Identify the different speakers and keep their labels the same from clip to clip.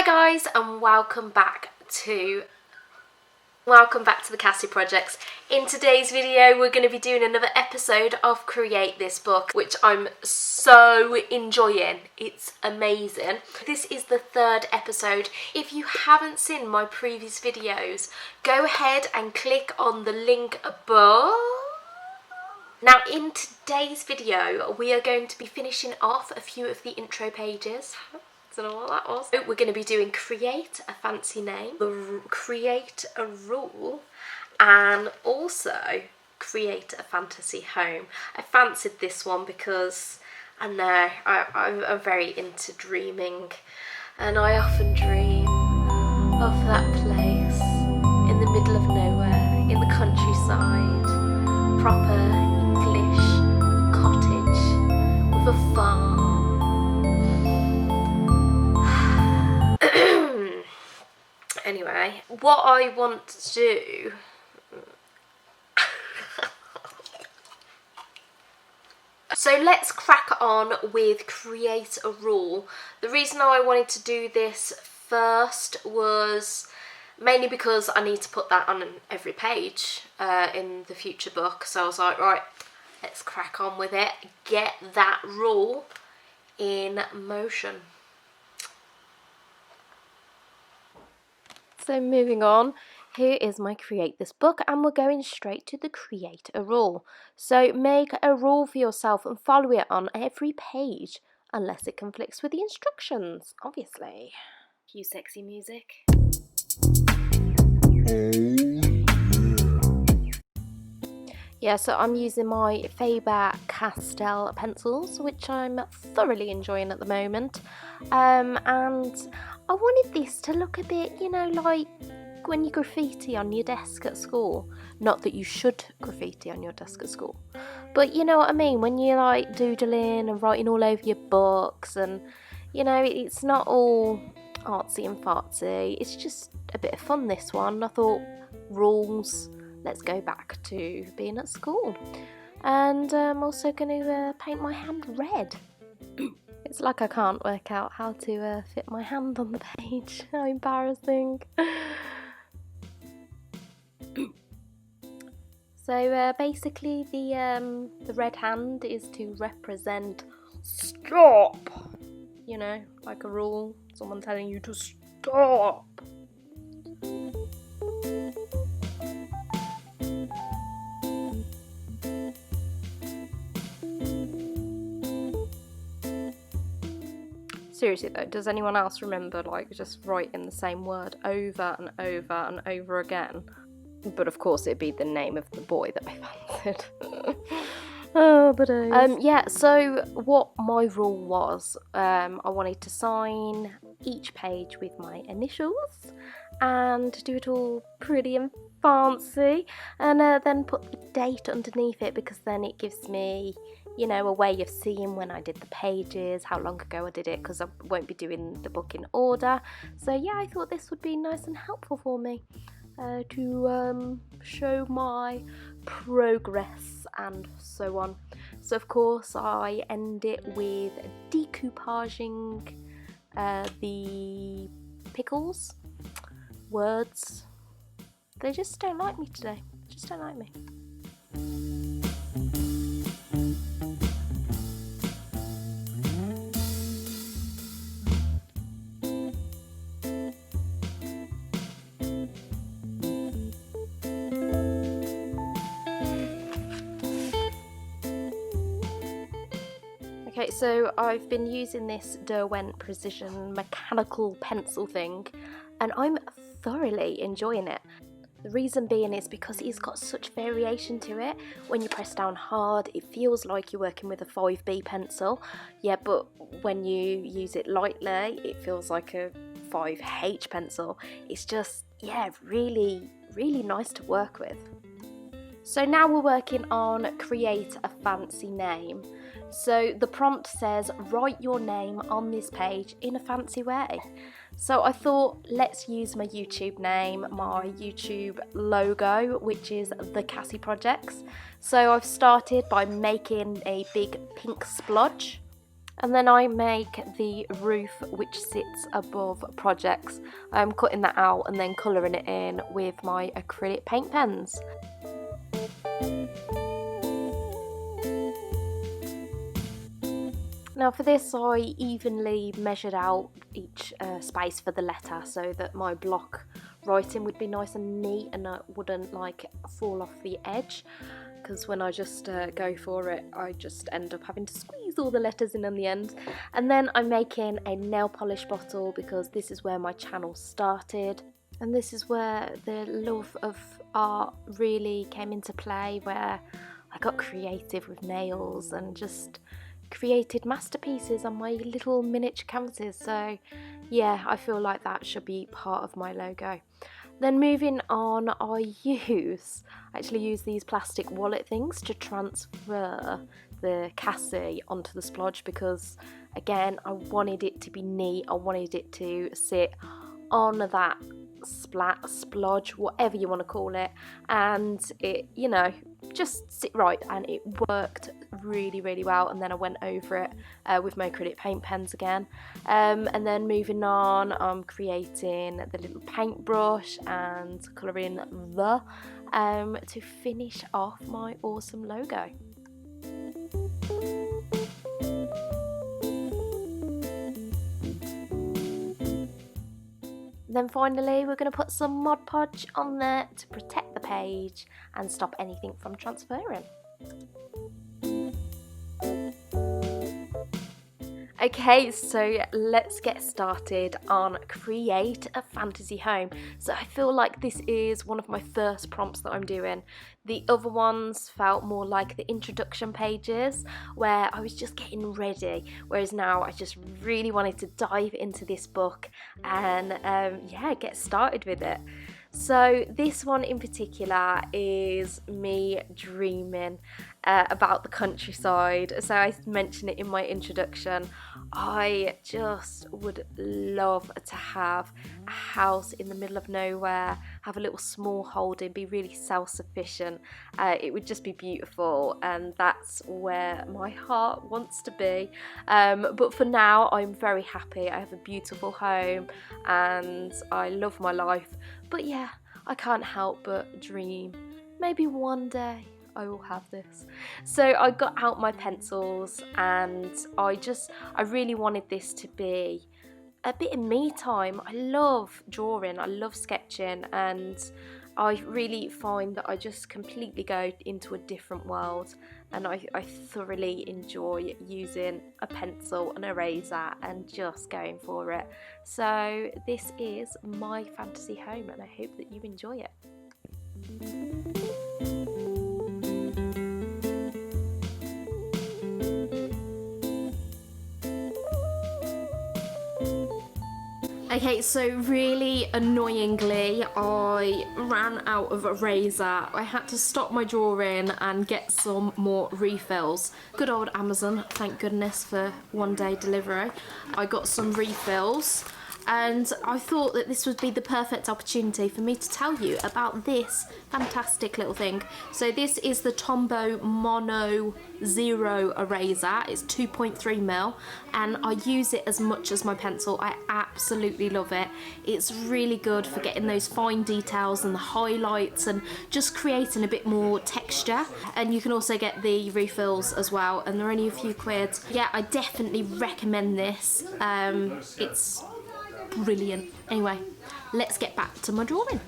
Speaker 1: guys, and welcome back to the Cassie Projects. In today's video we're going to be doing another episode of Create This Book, which I'm so enjoying. It's amazing. This is the third episode. If you haven't seen my previous videos, go ahead and click on the link above. Now in today's video we are going to be finishing off a few of the intro pages. Don't know what that was. We're going to be doing create a fancy name, create a rule, and also create a fantasy home. I fancied this one because I know I'm very into dreaming, and I often dream of that place in the middle of nowhere, in the countryside, proper English cottage with a farm. Anyway, what I want to do so let's crack on with create a rule. The reason I wanted to do this first was mainly because I need to put that on every page in the future book. So I was like, right, let's crack on with it, get that rule in motion. So moving on, here is my create this book, and we're going straight to the create a rule. So make a rule for yourself and follow it on every page unless it conflicts with the instructions, obviously. Cue sexy music. Yeah, so I'm using my Faber-Castell pencils, which I'm thoroughly enjoying at the moment. And I wanted this to look a bit, you know, like when you graffiti on your desk at school. Not that you should graffiti on your desk at school, but you know what I mean, when you're like doodling and writing all over your books, and you know, it's not all artsy and fartsy, it's just a bit of fun, this one. I thought, rules, let's go back to being at school. And I'm also going to paint my hand red. It's like I can't work out how to fit my hand on the page. How embarrassing. So basically the red hand is to represent stop. You know, like a rule, someone telling you to stop. Seriously though, does anyone else remember like just writing the same word over and over and over again? But of course it'd be the name of the boy that I fancied. Oh, but yeah, so what my rule was, I wanted to sign each page with my initials and do it all pretty and fancy, and then put the date underneath it, because then it gives me, you know, a way of seeing when I did the pages, how long ago I did it, because I won't be doing the book in order. So yeah, I thought this would be nice and helpful for me to show my progress and so on. So of course I end it with decoupaging the pickles, words. They just don't like me today, just don't like me. Okay, so I've been using this Derwent Precision mechanical pencil thing, and I'm thoroughly enjoying it. The reason being is because it's got such variation to it. When you press down hard, it feels like you're working with a 5B pencil. Yeah, but when you use it lightly, it feels like a 5H pencil. It's just, yeah, really, really nice to work with. So now we're working on create a fancy name. So the prompt says, write your name on this page in a fancy way. So I thought, let's use my YouTube name, my YouTube logo, which is the Cassie Projects. So I've started by making a big pink splodge And then I make the roof which sits above projects. I'm cutting that out and then colouring it in with my acrylic paint pens. Now for this I evenly measured out each space for the letter so that my block writing would be nice and neat and it wouldn't like fall off the edge, because when I just go for it I just end up having to squeeze all the letters in the end. And then I'm making a nail polish bottle because this is where my channel started, and this is where the love of art really came into play, where I got creative with nails and just created masterpieces on my little miniature canvases. So yeah, I feel like that should be part of my logo. Then moving on, I actually use these plastic wallet things to transfer the Cassie onto the splodge, because again I wanted it to be neat, I wanted it to sit on that splodge, whatever you want to call it, and it, you know, just sit right, and it worked really well. And then I went over it with my acrylic paint pens again, and then moving on, I'm creating the little paintbrush and colouring to finish off my awesome logo. Then finally we're going to put some Mod Podge on there to protect the page and stop anything from transferring. Okay, so let's get started on create a fantasy home. So I feel like this is one of my first prompts that I'm doing. The other ones felt more like the introduction pages where I was just getting ready, whereas now I just really wanted to dive into this book and yeah, get started with it. So this one in particular is me dreaming about the countryside. So I mentioned it in my introduction. I just would love to have a house in the middle of nowhere, have a little small holding, be really self-sufficient. It would just be beautiful, and that's where my heart wants to be. But for now I'm very happy. I have a beautiful home and I love my life. But yeah, I can't help but dream. Maybe one day I will have this. So I got out my pencils and I really wanted this to be a bit of me time. I love drawing, I love sketching, and I really find that I just completely go into a different world, and I thoroughly enjoy using a pencil, an eraser, and just going for it. So this is my fantasy home and I hope that you enjoy it. Okay, so really annoyingly, I ran out of eraser. I had to stop my drawing and get some more refills. Good old Amazon, thank goodness for one day delivery. I got some refills, and I thought that this would be the perfect opportunity for me to tell you about this fantastic little thing. So this is the Tomboy Mono Zero eraser. It's 2.3mm, and I use it as much as my pencil. I absolutely love it. It's really good for getting those fine details and the highlights and just creating a bit more texture. And you can also get the refills as well, and they're only a few quid. Yeah, I definitely recommend this. It's brilliant. Anyway, let's get back to my drawing.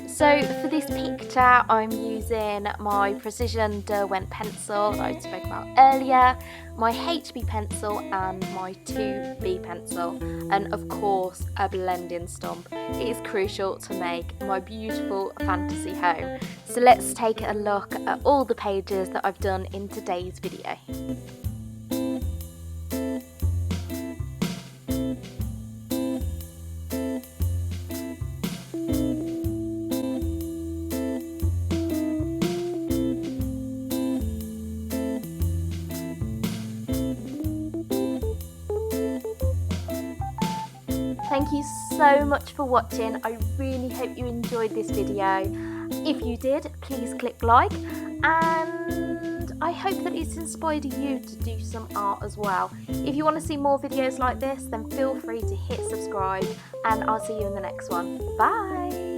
Speaker 1: So for this picture I'm using my Precision Derwent pencil that I spoke about earlier, my HB pencil and my 2B pencil, and of course a blending stump. It is crucial to make my beautiful fantasy home. So let's take a look at all the pages that I've done in today's video. so much for watching. I really hope you enjoyed this video. If you did, please click like, and I hope that it's inspired you to do some art as well. If you want to see more videos like this, then feel free to hit subscribe, and I'll see you in the next one. Bye!